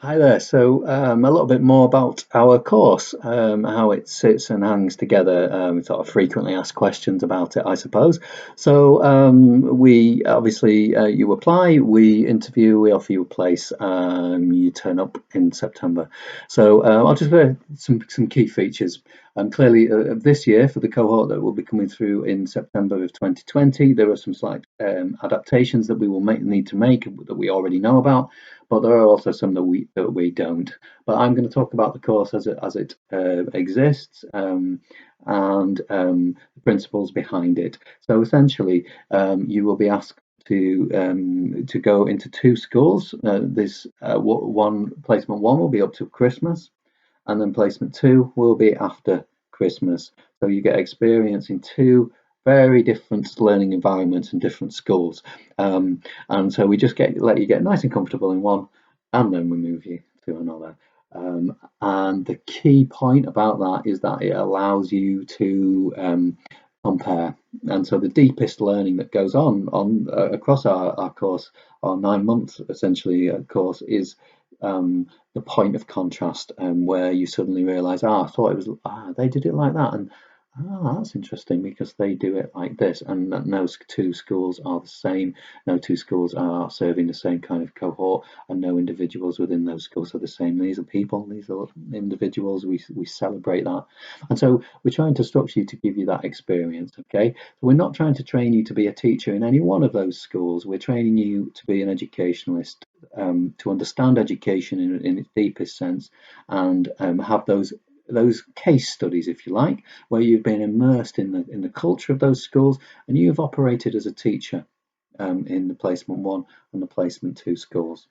Hi there. So, a little bit more about our course, how it sits and hangs together. Sort of frequently asked questions about it, I suppose. So, we obviously you apply, we interview, we offer you a place. You turn up in September. So, I'll just go some key features. Clearly, this year for the cohort that will be coming through in September of 2020, there are some slight adaptations that we will need to make that we already know about, but there are also some that we don't. But I'm going to talk about the course as it exists, and the principles behind it. So essentially, you will be asked to go into two schools. This one placement one will be up to Christmas, and then placement two will be after Christmas. So you get experience in two very different learning environments and different schools. And so we just let you get nice and comfortable in one, and then we move you to another. And the key point about that is that it allows you to compare. And so the deepest learning that goes on across our course, our 9 months essentially course, is the point of contrast, where you suddenly realise, I thought it was, they did it like that, and that's interesting because they do it like this, and no two schools are the same, no two schools are serving the same kind of cohort, and no individuals within those schools are the same. These are people, these are individuals, we celebrate that. And so we're trying to structure you to give you that experience, okay? So we're not trying to train you to be a teacher in any one of those schools, we're training you to be an educationalist, to understand education in its deepest sense, and have those case studies, if you like, where you've been immersed in the culture of those schools, and you've operated as a teacher in the placement one and the placement two schools.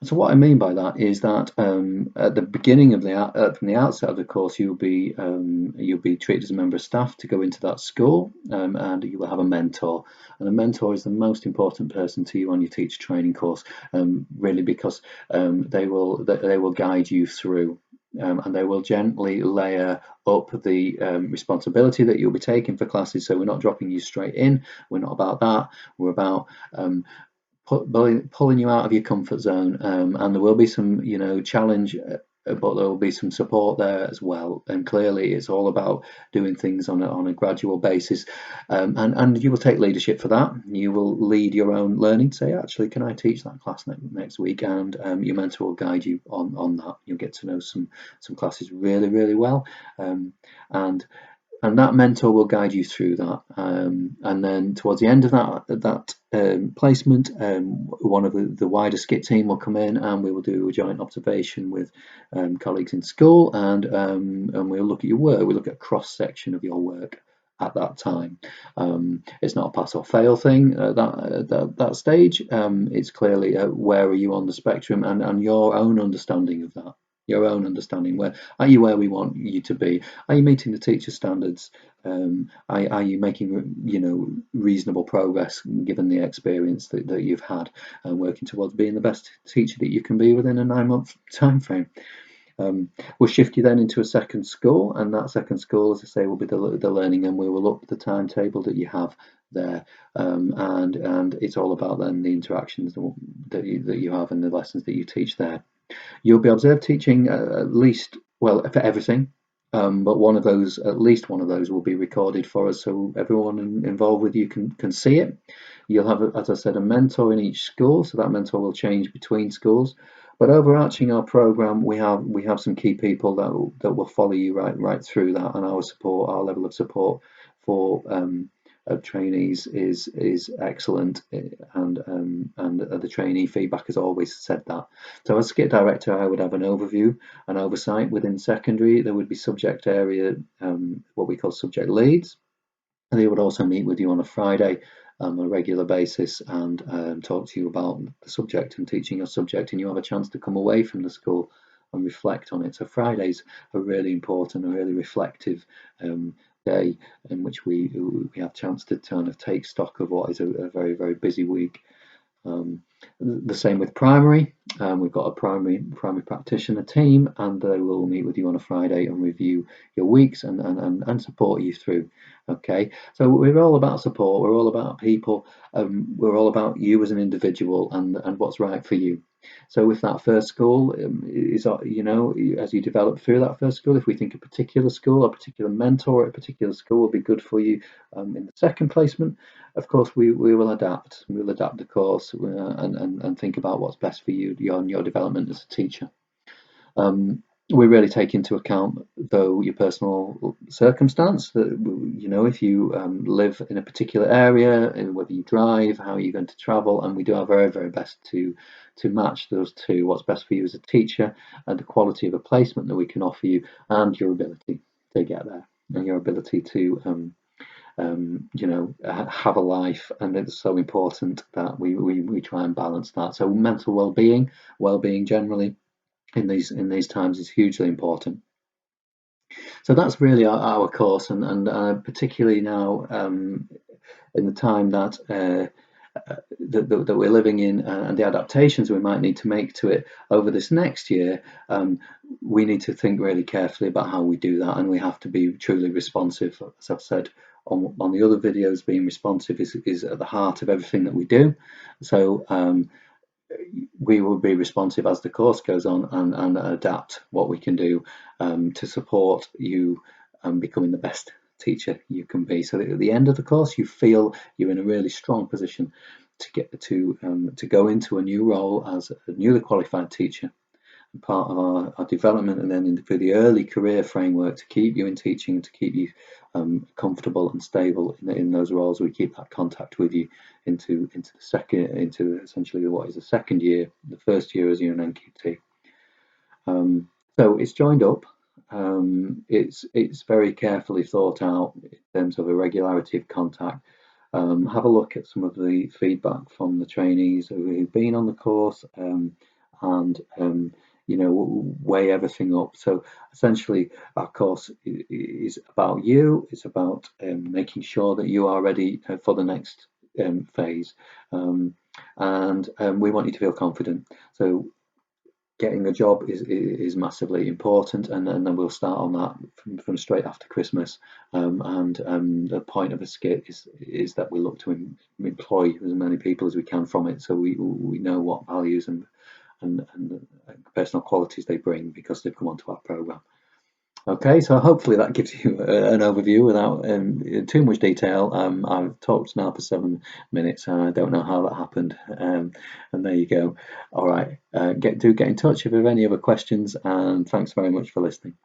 So what I mean by that is that at the beginning of from the outset of the course, you'll be treated as a member of staff to go into that school, and you will have a mentor. And a mentor is the most important person to you on your teacher training course, really, because they will guide you through. And they will gently layer up the responsibility that you'll be taking for classes. So we're not dropping you straight in. We're not about that. We're about pulling you out of your comfort zone, and there will be some, challenge, but there will be some support there as well. And clearly, it's all about doing things on a gradual basis, and you will take leadership for that. You will lead your own learning. Say, actually, can I teach that class next week? And your mentor will guide you on that. You'll get to know some classes really, really well, and that mentor will guide you through that. And then towards the end of that placement, one of the wider skit team will come in, and we will do a joint observation with colleagues in school, and we'll look at your work. We look at a cross section of your work at that time. It's not a pass or fail thing at that stage. It's clearly where are you on the spectrum, and your own understanding of that. Your own understanding. Where are you? Where we want you to be? Are you meeting the teacher standards? Are you making reasonable progress given the experience that you've had, and working towards being the best teacher that you can be within a 9 month time frame? We'll shift you then into a second school, and that second school, as I say, will be the learning, and we will up the timetable that you have there, and it's all about then the interactions that you have and the lessons that you teach there. You'll be observed teaching at least, well, for everything, but at least one of those will be recorded for us, so everyone involved with you can see it. You'll have, as I said, a mentor in each school, so that mentor will change between schools. But overarching our program, we have some key people that will follow you right through that, and our level of support for of trainees is excellent, and the trainee feedback has always said that. So as skit director, I would have an overview, an oversight within secondary. There would be subject area, what we call subject leads, and they would also meet with you on a Friday on a regular basis, and talk to you about the subject and teaching your subject, and you have a chance to come away from the school and reflect on it. So Fridays are really important, a really reflective day in which we have a chance to kind of take stock of what is a very, very busy week. The same with primary. We've got a primary practitioner team, and they will meet with you on a Friday and review your weeks and support you through. Okay, so we're all about support. We're all about people. We're all about you as an individual and what's right for you. So with that first school, as you develop through that first school, if we think a particular school, a particular mentor at a particular school will be good for you in the second placement, of course we will adapt. We will adapt the course and think about what's best for you, your development as a teacher. We really take into account, though, your personal circumstance. That if you live in a particular area, and whether you drive, how are you going to travel, and we do our very, very best to match those two. What's best for you as a teacher, and the quality of a placement that we can offer you, and your ability to get there, and your ability to have a life. And it's so important that we try and balance that. So mental well-being generally in these times is hugely important. So that's really our course, and particularly now in the time that that we're living in, and the adaptations we might need to make to it over this next year, we need to think really carefully about how we do that, and we have to be truly responsive. As I've said on the other videos, being responsive is at the heart of everything that we do. So we will be responsive as the course goes on, and adapt what we can do to support you becoming the best teacher you can be, so that at the end of the course you feel you're in a really strong position to get to go into a new role as a newly qualified teacher, part of our development, and then for the early career framework to keep you in teaching, to keep you comfortable and stable in those roles. We keep that contact with you into essentially what is the second year, the first year as you're an NQT. So it's joined up. It's very carefully thought out in terms of a regularity of contact. Have a look at some of the feedback from the trainees who've been on the course, and weigh everything up. So essentially our course is about you. It's about making sure that you are ready for the next phase, and we want you to feel confident. So getting a job is massively important, and then we'll start on that from straight after Christmas. And the point of a skit is that we look to employ as many people as we can from it, so we know what values and personal qualities they bring because they've come onto our program. Okay, so hopefully that gives you an overview without too much detail. I've talked now for 7 minutes, and I don't know how that happened. And there you go. All right, do get in touch if you have any other questions, and thanks very much for listening.